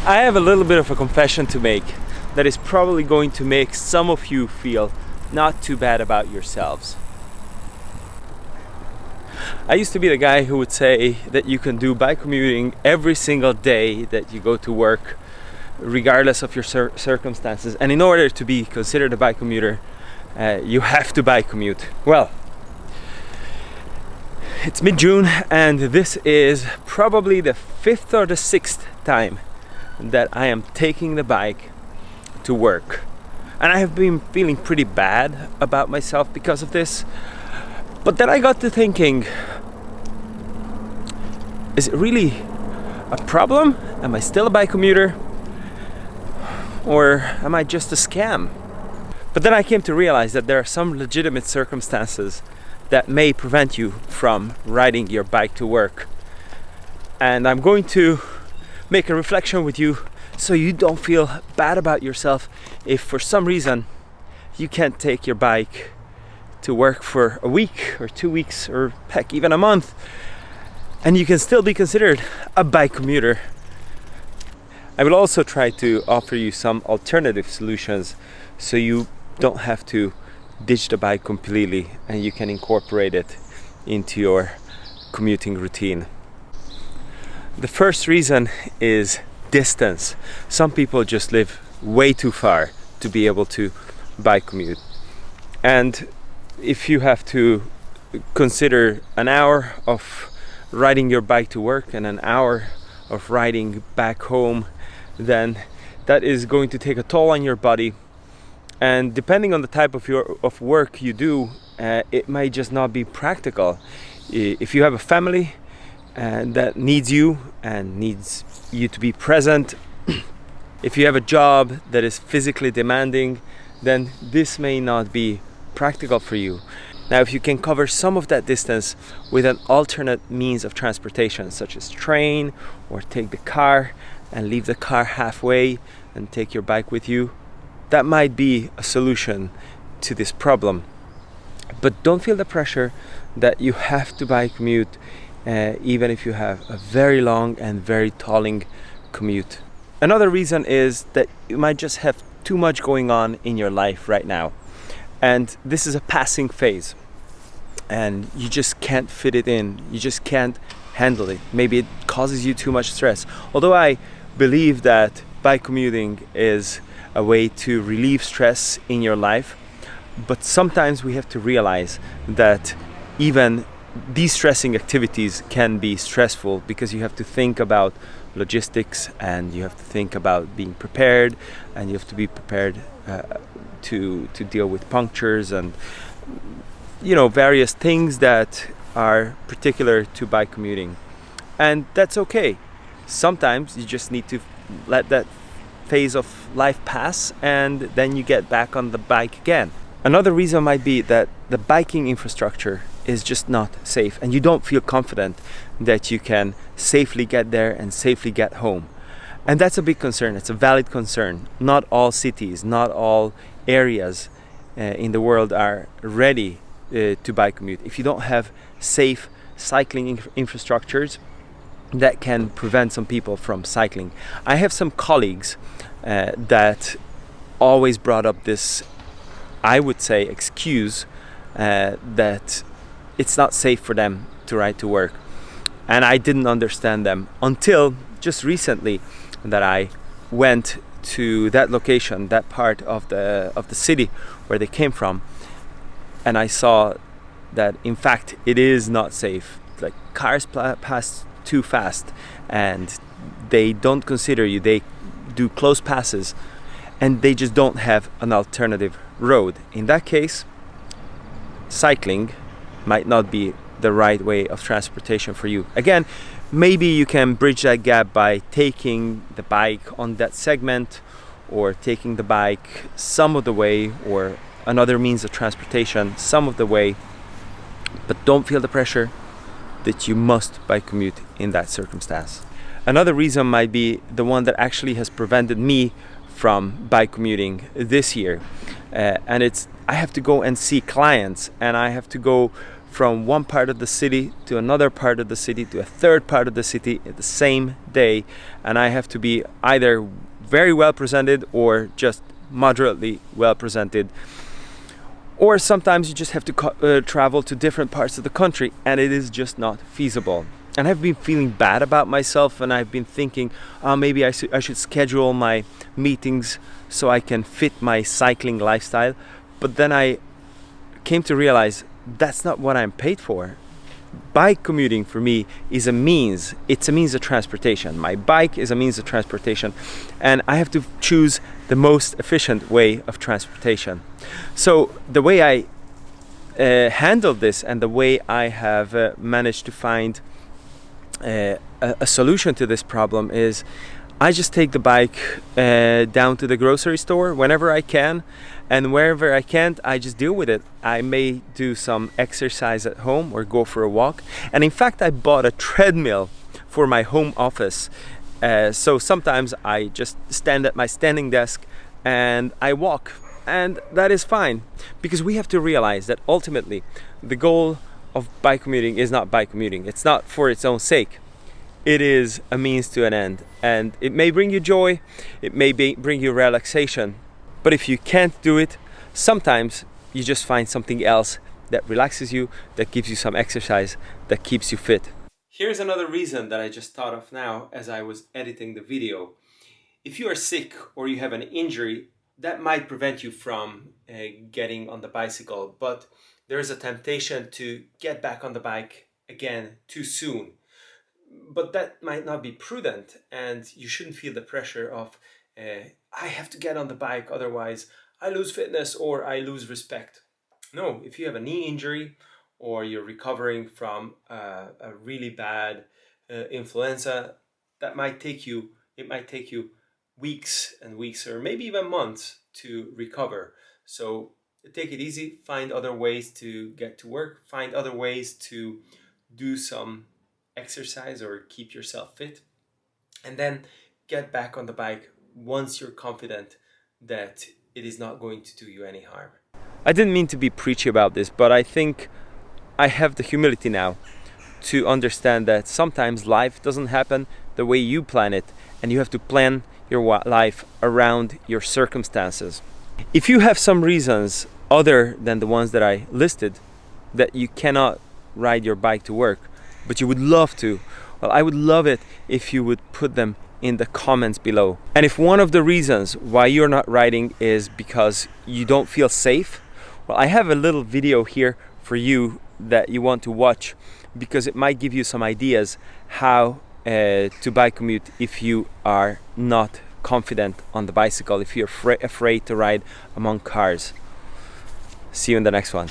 I have a little bit of a confession to make that is probably going to make some of you feel not too bad about yourselves. I used to be the guy who would say that you can do bike commuting every single day that you go to work, regardless of your circumstances. And in order to be considered a bike commuter, you have to bike commute. Well, it's mid-June and this is probably the 5th or the 6th time that I am taking the bike to work. And I have been feeling pretty bad about myself because of this. But then I got to thinking, is it really a problem? Am I still a bike commuter? Or am I just a scam? But then I came to realize that there are some legitimate circumstances that may prevent you from riding your bike to work. And I'm going to make a reflection with you so you don't feel bad about yourself if for some reason you can't take your bike to work for a week or 2 weeks or heck, even a month, and you can still be considered a bike commuter. I will also try to offer you some alternative solutions so you don't have to ditch the bike completely and you can incorporate it into your commuting routine. The first reason is distance. Some people just live way too far to be able to bike commute. And if you have to consider an hour of riding your bike to work and an hour of riding back home, then that is going to take a toll on your body. And depending on the type of work you do, it might just not be practical. If you have a family that needs you and needs you to be present, if you have a job that is physically demanding, then this may not be practical for you. Now, if you can cover some of that distance with an alternate means of transportation, such as train, or take the car and leave the car halfway and take your bike with you, that might be a solution to this problem. But don't feel the pressure that you have to bike commute, even if you have a very long and very tolling commute. Another reason is that you might just have too much going on in your life right now. And this is a passing phase. And you just can't fit it in. You just can't handle it. Maybe it causes you too much stress. Although I believe that bike commuting is a way to relieve stress in your life, but sometimes we have to realize that even de-stressing activities can be stressful because you have to think about logistics and you have to think about being prepared, and you have to be prepared to deal with punctures and various things that are particular to bike commuting. And that's okay. Sometimes you just need to let that phase of life pass and then you get back on the bike again. Another reason might be that the biking infrastructure is just not safe and you don't feel confident that you can safely get there and safely get home. And that's a big concern. It's a valid concern. Not all cities, not all areas in the world are ready to bike commute. If you don't have safe cycling infrastructures, that can prevent some people from cycling. I have some colleagues that always brought up this, I would say, excuse that it's not safe for them to ride to work. And I didn't understand them until just recently that I went to that location, that part of the city where they came from, and I saw that in fact it is not safe. Like, cars pass too fast and they don't consider you. They do close passes and they just don't have an alternative road. In that case, cycling might not be the right way of transportation for you. Again, maybe you can bridge that gap by taking the bike on that segment, or taking the bike some of the way, or another means of transportation some of the way. But don't feel the pressure that you must bike commute in that circumstance. Another reason might be the one that actually has prevented me from bike commuting this year, and it's I have to go and see clients, and I have to go from one part of the city to another part of the city to a third part of the city at the same day, and I have to be either very well presented or just moderately well presented. Or sometimes you just have to travel to different parts of the country, and it is just not feasible. And I've been feeling bad about myself, and I've been thinking, maybe I should schedule my meetings so I can fit my cycling lifestyle. But then I came to realize that's not what I'm paid for. Bike commuting for me is a means. It's a means of transportation. My bike is a means of transportation, and I have to choose the most efficient way of transportation. So the way I handle this, and the way I have managed to find a solution to this problem, is I just take the bike down to the grocery store whenever I can, and wherever I can't, I just deal with it. I may do some exercise at home or go for a walk. And in fact, I bought a treadmill for my home office. So sometimes I just stand at my standing desk and I walk. And that is fine, because we have to realize that ultimately the goal of bike commuting is not bike commuting. It's not for its own sake. It is a means to an end, and it may bring you joy, it may bring you relaxation, but if you can't do it, sometimes you just find something else that relaxes you, that gives you some exercise, that keeps you fit. Here's another reason that I just thought of now as I was editing the video. If you are sick or you have an injury, that might prevent you from getting on the bicycle, but there is a temptation to get back on the bike again too soon. But that might not be prudent, and you shouldn't feel the pressure of I have to get on the bike, otherwise I lose fitness or I lose respect. No, if you have a knee injury or you're recovering from a really bad influenza, it might take you weeks and weeks, or maybe even months to recover. So take it easy, find other ways to get to work, find other ways to do some exercise or keep yourself fit, and then get back on the bike once you're confident that it is not going to do you any harm. I didn't mean to be preachy about this, but I think I have the humility now to understand that sometimes life doesn't happen the way you plan it, and you have to plan your life around your circumstances. If you have some reasons other than the ones that I listed that you cannot ride your bike to work, but you would love to, well, I would love it if you would put them in the comments below. And if one of the reasons why you're not riding is because you don't feel safe, well, I have a little video here for you that you want to watch, because it might give you some ideas how to bike commute if you are not confident on the bicycle, if you're afraid to ride among cars. See you in the next one.